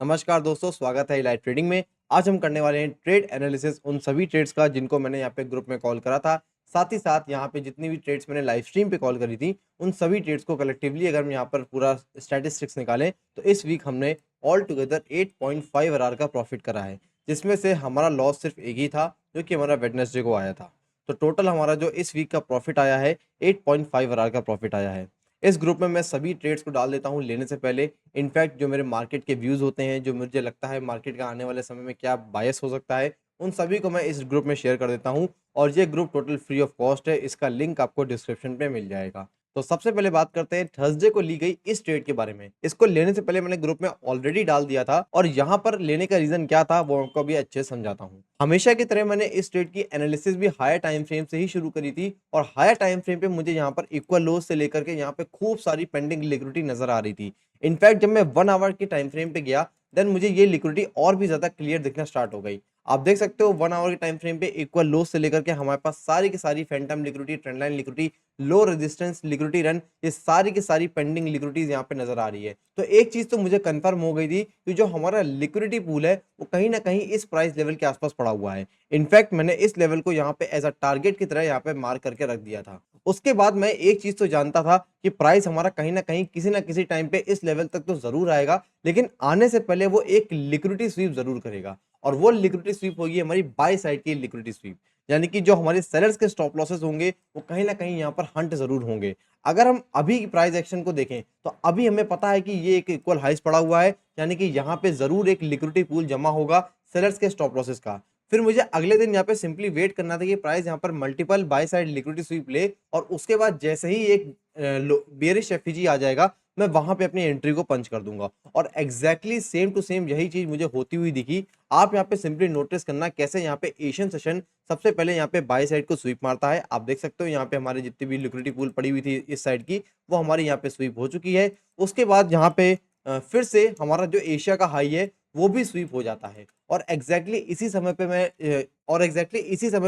नमस्कार दोस्तों, स्वागत है इलाइट ट्रेडिंग में। आज हम करने वाले हैं ट्रेड एनालिसिस उन सभी ट्रेड्स का जिनको मैंने यहाँ पे ग्रुप में कॉल करा था। साथ ही साथ यहाँ पे जितनी भी ट्रेड्स मैंने लाइव स्ट्रीम पे कॉल करी थी, उन सभी ट्रेड्स को कलेक्टिवली अगर हम यहाँ पर पूरा स्टैटिस्टिक्स निकालें तो इस वीक हमने ऑल टुगेदर 8.5 आर का प्रॉफिट करा है, जिसमें से हमारा लॉस सिर्फ एक ही था जो कि हमारा वेडनेसडे को आया था। तो टोटल हमारा जो इस वीक का प्रॉफिट आया है 8.5 आर का प्रॉफिट आया है। इस ग्रुप में मैं सभी ट्रेड्स को डाल देता हूँ लेने से पहले। इनफैक्ट जो मेरे मार्केट के व्यूज़ होते हैं, जो मुझे लगता है मार्केट का आने वाले समय में क्या बायस हो सकता है, उन सभी को मैं इस ग्रुप में शेयर कर देता हूँ। और ये group total free of cost है, इसका लिंक आपको डिस्क्रिप्शन पे मिल जाएगा। तो सबसे पहले बात करते हैं थर्सडे को ली गई इस ट्रेड के बारे में। इसको लेने से पहले मैंने ग्रुप में ऑलरेडी डाल दिया था और यहाँ पर लेने का रीजन क्या था वो आपको अभी अच्छे से समझाता हूँ। हमेशा की तरह मैंने इस ट्रेड की एनालिसिस भी हायर टाइम फ्रेम से ही शुरू करी थी और हायर टाइम फ्रेम पे मुझे यहाँ पर इक्वल लोज से लेकर के यहाँ पे खूब सारी पेंडिंग लिक्विडिटी नजर आ रही थी। इनफैक्ट जब मैं 1 आवर के टाइम फ्रेम पे गया, देन मुझे ये लिक्विडिटी और भी ज्यादा क्लियर दिखना स्टार्ट हो गई। आप देख सकते हो 1 आवर के टाइम फ्रेम पे इक्वल लोज से लेकर के हमारे पास सारी की सारी Phantom liquidity, trend line liquidity, low resistance liquidity run, ये सारी की सारी पेंडिंग लिक्विडिटीज यहाँ पे नजर आ रही है। तो एक चीज तो मुझे कंफर्म हो गई थी कि जो हमारा लिक्विडिटी पूल है वो कहीं ना कहीं इस प्राइस लेवल के आसपास पड़ा हुआ है। इनफैक्ट मैंने इस लेवल को यहाँ पे एज अ टारगेट की तरह यहाँ पे मार्क करके रख दिया था। उसके बाद मैं एक चीज तो जानता था कि प्राइस हमारा कहीं ना किसी टाइम पे इस लेवल तक तो जरूर आएगा, लेकिन आने से पहले वो एक लिक्विडिटी स्वीप जरूर करेगा। और वो लिक्विडिटी स्वीप होगी हमारी बाय साइड की लिक्विडिटी स्वीप, यानी कि जो हमारे सेलर्स के स्टॉप लॉसेस होंगे वो कहीं ना कहीं यहाँ पर हंट जरूर होंगे। अगर हम अभी की प्राइस एक्शन को देखें तो अभी हमें पता है कि ये एक इक्वल हाइस पड़ा हुआ है, यानी कि यहाँ पे जरूर एक लिक्विडिटी पूल जमा होगा सेलर्स के स्टॉप लॉसेस का। फिर मुझे अगले दिन यहाँ पे सिंपली वेट करना था कि प्राइस यहाँ पर multiple by side liquidity SVEEP ले और उसके बाद जैसे ही एक बेयरिश एफईजी आ जाएगा मैं वहां पे अपनी एंट्री को पंच कर दूंगा। और एग्जैक्टली सेम टू सेम यही चीज मुझे होती हुई दिखी। आप यहाँ पे सिंपली नोटिस करना कैसे यहाँ पे एशियन सेशन सबसे पहले यहाँ पे बाय साइड को स्वीप मारता है। आप देख सकते हो यहाँ पे हमारी जितनी भी लिक्विडिटी पूल पड़ी हुई थी इस साइड की, वो हमारी यहाँ पे स्वीप हो चुकी है। उसके बाद यहाँ पे फिर से हमारा जो एशिया का हाई है वो भी स्वीप हो जाता है। और एग्जैक्टली इसी समय पे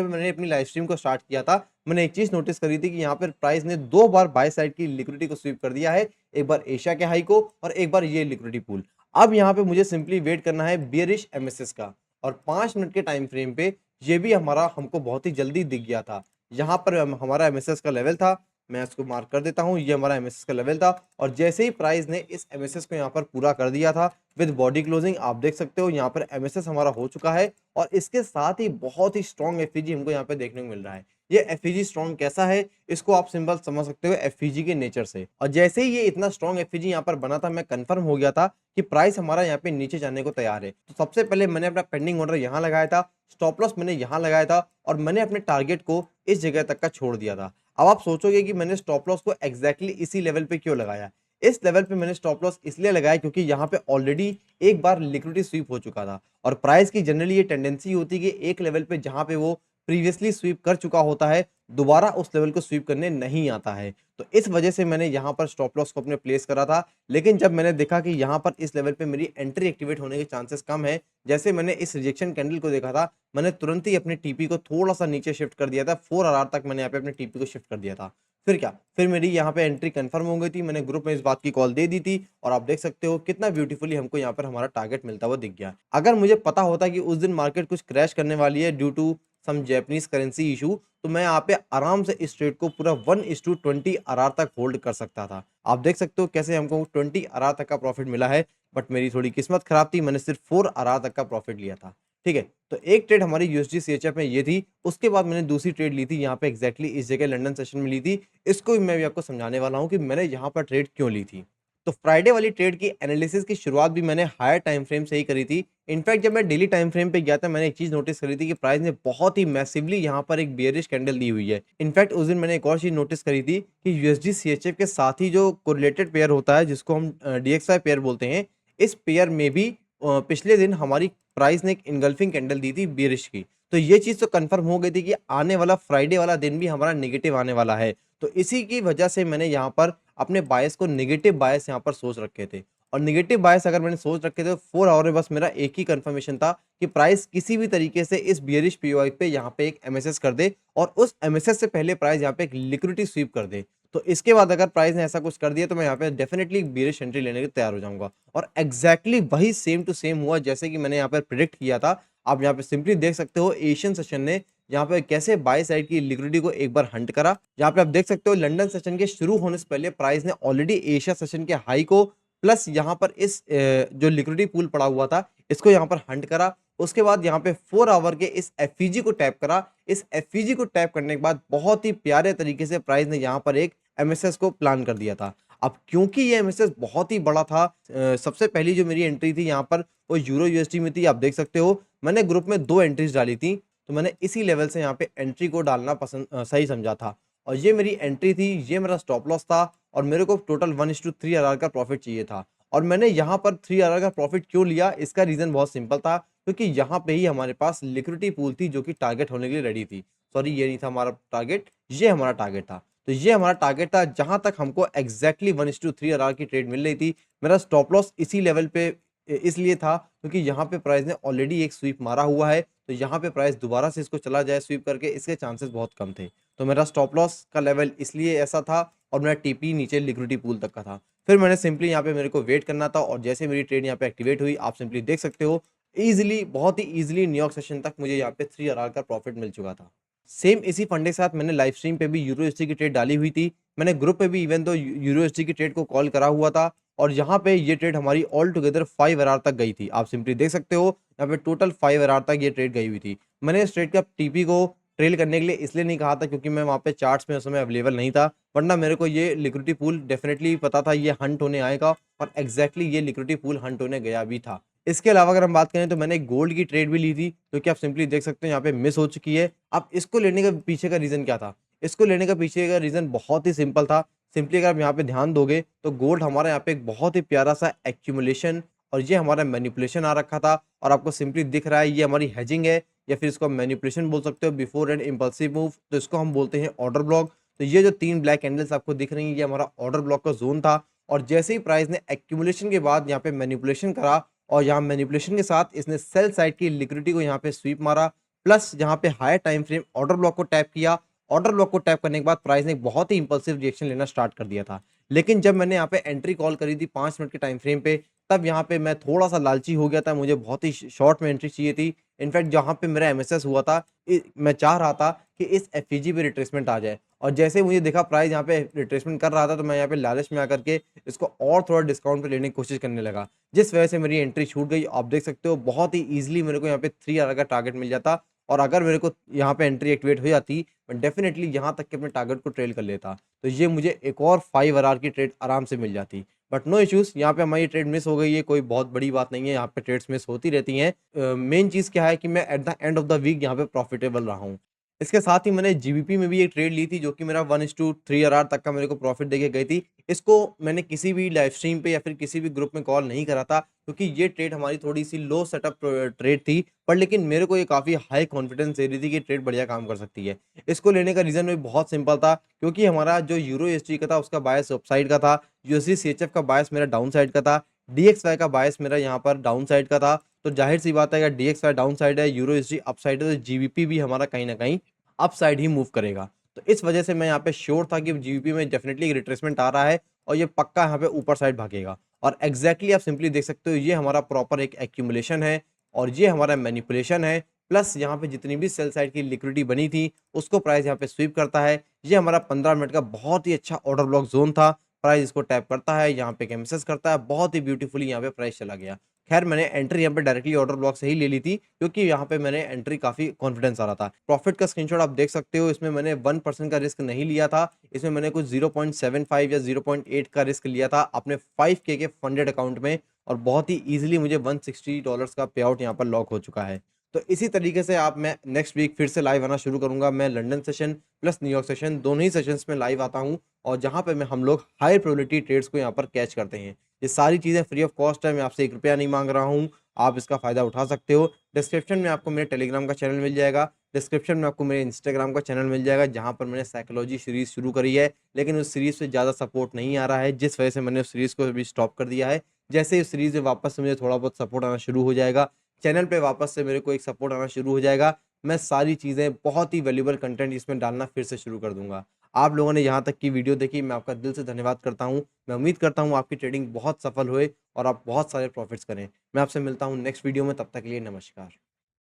मैंने अपनी लाइव स्ट्रीम को स्टार्ट किया था। मैंने एक चीज नोटिस करी थी कि यहाँ पर प्राइस ने 2 बार बाय साइड की लिक्विडिटी को स्वीप कर दिया है, एक बार एशिया के हाई को और एक बार ये लिक्विडिटी पूल। अब यहाँ पे मुझे सिंपली वेट करना है बियरिश एमएसएस का। और 5 मिनट के टाइम फ्रेम पे ये भी हमारा हमको बहुत ही जल्दी दिख गया था। यहाँ पर हमारा एमएसएस का लेवल था, मैं इसको मार्क कर देता हूँ, ये हमारा एमएसएस का लेवल था। और जैसे ही प्राइस ने इस एमएसएस को यहाँ पर पूरा कर दिया था विद बॉडी क्लोजिंग, आप देख सकते हो यहाँ पर एमएसएस हमारा हो चुका है। और इसके साथ ही बहुत ही स्ट्रॉन्ग एफईजी हमको यहाँ पे देखने को मिल रहा है। ये एफईजी स्ट्रॉन्ग कैसा है इसको आप सिंपल समझ सकते हो एफईजी के नेचर से। और जैसे ही ये इतना स्ट्रॉन्ग एफईजी यहाँ पर बना था, मैं कंफर्म हो गया था कि प्राइस हमारा यहाँ पे नीचे जाने को तैयार है। तो सबसे पहले मैंने अपना पेंडिंग ऑर्डर यहाँ लगाया था, स्टॉप लॉस मैंने यहाँ लगाया था और मैंने अपने टारगेट को इस जगह तक का छोड़ दिया था। अब आप सोचोगे कि मैंने स्टॉप लॉस को एग्जैक्टली इसी लेवल पे क्यों लगाया। इस लेवल पे मैंने स्टॉप लॉस इसलिए लगाया क्योंकि यहाँ पे ऑलरेडी एक बार लिक्विडिटी स्वीप हो चुका था। और प्राइस की जनरली ये टेंडेंसी होती है कि एक लेवल पे जहां पे वो प्रीवियसली स्वीप कर चुका होता है दोबारा उस लेवल को स्वीप करने नहीं आता है। तो इस वजह से मैंने यहाँ पर स्टॉप लॉस को अपने प्लेस करा था। लेकिन जब मैंने देखा कि यहाँ पर इस लेवल पे मेरी एंट्री एक्टिवेट होने के चांसेस कम है, जैसे मैंने इस रिजेक्शन कैंडल को देखा था, मैंने तुरंत ही अपने टीपी को थोड़ा सा नीचे शिफ्ट कर दिया था। 4 आर तक मैंने यहाँ पे अपने टीपी को शिफ्ट कर दिया था। फिर क्या, फिर मेरी यहाँ पे एंट्री कंफर्म हो गई थी, मैंने ग्रुप में इस बात की कॉल दे दी थी। और आप देख सकते हो कितना ब्यूटीफुली हमको यहाँ पर हमारा टारगेट मिलता हुआ दिख गया। अगर मुझे पता होता कि उस दिन मार्केट कुछ क्रैश करने वाली है due to some Japanese currency issue, तो मैं यहाँ पे आराम से इस ट्रेड को पूरा 1:20 आर तक होल्ड कर सकता था। आप देख सकते हो कैसे हमको 20 आर तक का प्रॉफिट मिला है। बट मेरी थोड़ी किस्मत खराब थी, मैंने सिर्फ 4 आर तक का प्रॉफिट लिया था। ठीक है, तो एक ट्रेड हमारी यूएसडी सीएचएफ में ये थी। उसके बाद मैंने दूसरी ट्रेड ली थी यहाँ पे एग्जैक्टली इस जगह लंदन सेशन में ली थी। इसको भी मैं भी आपको समझाने वाला हूँ कि मैंने यहाँ पर ट्रेड क्यों ली थी। तो फ्राइडे वाली ट्रेड की एनालिसिस की शुरुआत भी मैंने हायर टाइम फ्रेम से ही करी थी। इनफैक्ट जब मैं डेली टाइम फ्रेम पे गया था मैंने एक चीज नोटिस करी थी कि प्राइस ने बहुत ही मैसिवली यहाँ पर एक बियरिश कैंडल दी हुई है। इनफैक्ट उस दिन मैंने एक और चीज नोटिस करी थी कि यूएसडी सीएचएफ के साथ ही जो कोरिलेटेड पेयर होता है जिसको हम डीएक्सवाई पेयर बोलते हैं, इस पेयर में भी पिछले दिन हमारी प्राइस ने एक इनगल्फिंग कैंडल दी थी बियरिश की। तो ये चीज तो कंफर्म हो गई थी कि आने वाला फ्राइडे वाला दिन भी हमारा नेगेटिव आने वाला है। तो इसी की वजह से मैंने यहाँ पर अपने बायस को नेगेटिव बायस यहाँ पर सोच रखे थे। और नेगेटिव बायस अगर मैंने सोच रखे थे तो 4 आवर में बस मेरा एक ही कंफर्मेशन था कि प्राइस किसी भी तरीके से इस बियरिश पीओआई पे यहाँ पे एक एमएसएस कर दे और उस एमएसएस से पहले प्राइस यहाँ पे एक लिक्विडिटी स्वीप कर दे। तो इसके बाद अगर प्राइस ने ऐसा कुछ कर दिया तो मैं यहाँ पे डेफिनेटली बेरिश एंट्री लेने के तैयार हो जाऊंगा। और एग्जैक्टली वही सेम टू सेम हुआ जैसे कि मैंने यहाँ पर प्रिडिक्ट किया था। आप यहाँ पे सिंपली देख सकते हो एशियन सेशन ने यहाँ पे कैसे बाय साइड की लिक्विडिटी को एक बार हंट करा। यहाँ पे आप देख सकते हो लंदन सेशन के शुरू होने से पहले प्राइस ने ऑलरेडी एशिया सेशन के हाई को प्लस यहाँ पर इस जो लिक्विडिटी पूल पड़ा हुआ था इसको यहाँ पर हंट करा। उसके बाद यहाँ पे 4 आवर के इस एफईजी को टैप करा। इस एफईजी को टैप करने के बाद बहुत ही प्यारे तरीके से प्राइस ने यहाँ पर एक एमएसएस को प्लान कर दिया था। अब क्योंकि ये एमएसएस बहुत ही बड़ा था, सबसे पहली जो मेरी एंट्री थी यहाँ पर वो यूरो यूएसडी में थी। आप देख सकते हो मैंने ग्रुप में 2 एंट्रीज डाली थी, तो मैंने इसी लेवल से यहाँ पे एंट्री को डालना सही समझा था। और ये मेरी एंट्री थी, ये मेरा स्टॉप लॉस था और मेरे को टोटल 1:3 आरआर का प्रॉफिट चाहिए था। और मैंने यहाँ पर 3 आरआर का प्रॉफिट क्यों लिया, इसका रीजन बहुत सिंपल था, क्योंकि यहाँ पे ही हमारे पास लिक्विडिटी पूल थी जो कि टारगेट होने के लिए रेडी थी। सॉरी, ये नहीं था हमारा टारगेट, ये हमारा टारगेट था। तो ये हमारा टारगेट था जहां तक हमको एग्जैक्टली 1:3 आरआर की ट्रेड मिल रही थी। मेरा स्टॉप लॉस इसी लेवल पे इसलिए था क्योंकि यहाँ पे प्राइस ने ऑलरेडी एक स्वीप मारा हुआ है, तो यहाँ पे प्राइस दोबारा से इसको चला जाए स्वीप करके, इसके चांसेस बहुत कम थे। तो मेरा स्टॉप लॉस का लेवल इसलिए ऐसा था और मेरा टीपी नीचे लिक्विडिटी पूल तक का था। फिर मैंने सिंपली यहाँ पे मेरे को वेट करना था और जैसे मेरी ट्रेड यहाँ पे एक्टिवेट हुई, आप सिंपली देख सकते हो ईजिली, बहुत ही ईजिली न्यूयॉर्क सेशन तक मुझे यहाँ पे 3 आरआर का प्रॉफिट मिल चुका था। सेम इसी फंडे के साथ मैंने लाइव स्ट्रीम पे भी यूरो यूएसडी की ट्रेड डाली हुई थी। मैंने ग्रुप पे भी इवन तो यूरो यूएसडी की ट्रेड को कॉल करा हुआ था और यहाँ पे ये ट्रेड हमारी ऑल टुगेदर 5 आरआर तक गई थी। आप सिंपली देख सकते हो यहाँ पे टोटल 5 आरआर तक ये ट्रेड गई हुई थी। मैंने इस ट्रेड का टीपी को ट्रेल करने के लिए इसलिए नहीं कहा था क्योंकि मैं वहाँ पे चार्ट्स में उस समय अवेलेबल नहीं था, वरना मेरे को ये लिक्विडिटी पूल डेफिनेटली पता था ये हंट होने आएगा और एग्जैक्टली ये लिक्विडिटी पूल हंट होने गया भी था। इसके अलावा अगर हम बात करें तो मैंने गोल्ड की ट्रेड भी ली थी, जो कि आप सिंपली देख सकते हैं यहाँ पे मिस हो चुकी है। अब इसको लेने के पीछे का रीज़न क्या था? इसको लेने का पीछे का रीज़न बहुत ही सिंपल था। सिंपली अगर आप यहाँ पे ध्यान दोगे तो गोल्ड हमारा यहाँ पे एक बहुत ही प्यारा सा एक्यूमुलेशन और ये हमारा मैनिपुलेशन आ रखा था और आपको सिंपली दिख रहा है ये हमारी हेजिंग है या फिर इसको मैनिपुलेशन बोल सकते हो, बिफोर एंड इम्पल्सिव मूव, तो इसको हम बोलते हैं ऑर्डर ब्लॉक। तो ये जो 3 ब्लैक कैंडल्स आपको दिख रही हैं ये हमारा ऑर्डर ब्लॉक का जोन था और जैसे ही प्राइस ने एक्यूमुलेशन के बाद यहाँ पे मैनिपुलेशन करा और यहाँ मैनिपुलेशन के साथ इसने सेल साइड की लिक्विडिटी को यहाँ पे स्वीप मारा, प्लस यहाँ पे higher time frame order block को टैप किया। ऑर्डर ब्लॉक को टैप करने के बाद प्राइस ने एक बहुत ही इंपल्सिव रिएक्शन लेना स्टार्ट कर दिया था। लेकिन जब मैंने यहाँ पे एंट्री कॉल करी थी 5 मिनट के टाइम फ्रेम पे, तब यहाँ पे मैं थोड़ा सा लालची हो गया था, मुझे बहुत ही शॉर्ट में एंट्री चाहिए थी। इनफैक्ट जहाँ पे मेरा एमएसएस हुआ था मैं चाह रहा था कि इस एफईजी पे रिट्रेसमेंट आ जाए और जैसे मुझे देखा प्राइस यहाँ पे रिट्रेसमेंट कर रहा था तो मैं यहाँ पे लालच में आकर के इसको और थोड़ा डिस्काउंट पे लेने की कोशिश करने लगा, जिस वजह से मेरी एंट्री छूट गई। आप देख सकते हो बहुत ही ईजिली मेरे को यहाँ पे 3 आरआर का टारगेट मिल जाता और अगर मेरे को यहाँ पे एंट्री एक्टिवेट हो जाती मैं डेफिनेटली यहाँ तक के अपने टारगेट को ट्रेल कर लेता, तो ये मुझे एक और 5 आरआर की ट्रेड आराम से मिल जाती। बट नो इश्यूज, यहाँ पे हमारी ट्रेड मिस हो गई है, कोई बहुत बड़ी बात नहीं है, यहाँ पे ट्रेड्स मिस होती रहती हैं। मेन चीज़ क्या है कि मैं at the end of the week यहाँ पे प्रॉफिटेबल रहा हूँ। इसके साथ ही मैंने जीबीपी में भी एक ट्रेड ली थी जो कि मेरा 1:3 आरआर तक का मेरे को प्रॉफिट देके गई थी। इसको मैंने किसी भी लाइव स्ट्रीम पे या फिर किसी भी ग्रुप में कॉल नहीं करा था क्योंकि ये ट्रेड हमारी थोड़ी सी लो सेटअप ट्रेड थी, पर लेकिन मेरे को ये काफ़ी हाई कॉन्फिडेंस दे रही थी कि ट्रेड बढ़िया काम कर सकती है। इसको लेने का रीज़न भी बहुत सिंपल था क्योंकि हमारा जो यूरो यूएसडी का था उसका बायस अपसाइड का था, यूएसडी सीएचएफ का बायस मेरा डाउन साइड का था, डीएक्सवाई का बायस मेरा यहाँ पर डाउन साइड का था। तो जाहिर सी बात है अगर डीएक्सवाई डाउन साइड है, यूरो यूएसडी अप साइड है, तो जीबीपी भी हमारा कहीं ना कहीं अप साइड ही मूव करेगा। तो इस वजह से मैं यहाँ पे श्योर था कि जीबीपी में डेफिनेटली एक रिट्रेसमेंट आ रहा है और ये पक्का यहाँ पे ऊपर साइड भागेगा। और एग्जैक्टली आप सिंपली देख सकते हो ये हमारा प्रॉपर एक एक्यूमुलेशन है और ये हमारा मैनिपुलेशन है, प्लस यहाँ पे जितनी भी सेल साइड की लिक्विडिटी बनी थी उसको प्राइस यहाँ पे स्वीप करता है। ये हमारा 15 मिनट का बहुत ही अच्छा ऑर्डर ब्लॉक जोन था, प्राइस इसको टैप करता है, यहाँ पे कैंसिस करता है, बहुत ही ब्यूटीफुली यहाँ पे प्राइस चला गया। खैर मैंने एंट्री यहाँ पे डायरेक्टली ऑर्डर ब्लॉक से ही ले ली थी क्योंकि यहाँ पे मैंने एंट्री काफी कॉन्फिडेंस आ रहा था। प्रॉफिट का स्क्रीनशॉट आप देख सकते हो, इसमें मैंने 1% का रिस्क नहीं लिया था, इसमें मैंने कुछ 0.75 या 0.8 का रिस्क लिया था अपने 5K के फंडेड अकाउंट में और बहुत ही ईजिली मुझे $160 का पे आउट यहाँ पर लॉक हो चुका है। तो इसी तरीके से आप मैं नेक्स्ट वीक फिर से लाइव आना शुरू करूंगा। मैं London session plus New York session दोनों ही सेशंस में लाइव आता हूं और जहां पे मैं हम लोग हाई प्रोबेबिलिटी ट्रेड्स को यहां पर कैच करते हैं। ये सारी चीज़ें फ्री ऑफ कॉस्ट है, मैं आपसे 1 रुपया नहीं मांग रहा हूँ, आप इसका फ़ायदा उठा सकते हो। डिस्क्रिप्शन में आपको मेरे टेलीग्राम का चैनल मिल जाएगा, डिस्क्रिप्शन में आपको मेरे इंस्टाग्राम का चैनल मिल जाएगा जहाँ पर मैंने साइकोलॉजी सीरीज़ शुरू करी है, लेकिन उस सीरीज़ से ज़्यादा सपोर्ट नहीं आ रहा है जिस वजह से मैंने उस सीरीज़ को भी स्टॉप कर दिया है। जैसे इस सीरीज़ में वापस से मुझे थोड़ा बहुत सपोर्ट आना शुरू हो जाएगा, चैनल पे वापस से मेरे को एक सपोर्ट आना शुरू हो जाएगा, मैं सारी चीज़ें बहुत ही वैल्यूएबल कंटेंट इसमें डालना फिर से शुरू कर दूंगा। आप लोगों ने यहाँ तक की वीडियो देखी, मैं आपका दिल से धन्यवाद करता हूँ। मैं उम्मीद करता हूँ आपकी ट्रेडिंग बहुत सफल होए और आप बहुत सारे प्रॉफिट्स करें। मैं आपसे मिलता हूँ नेक्स्ट वीडियो में, तब तक के लिए नमस्कार।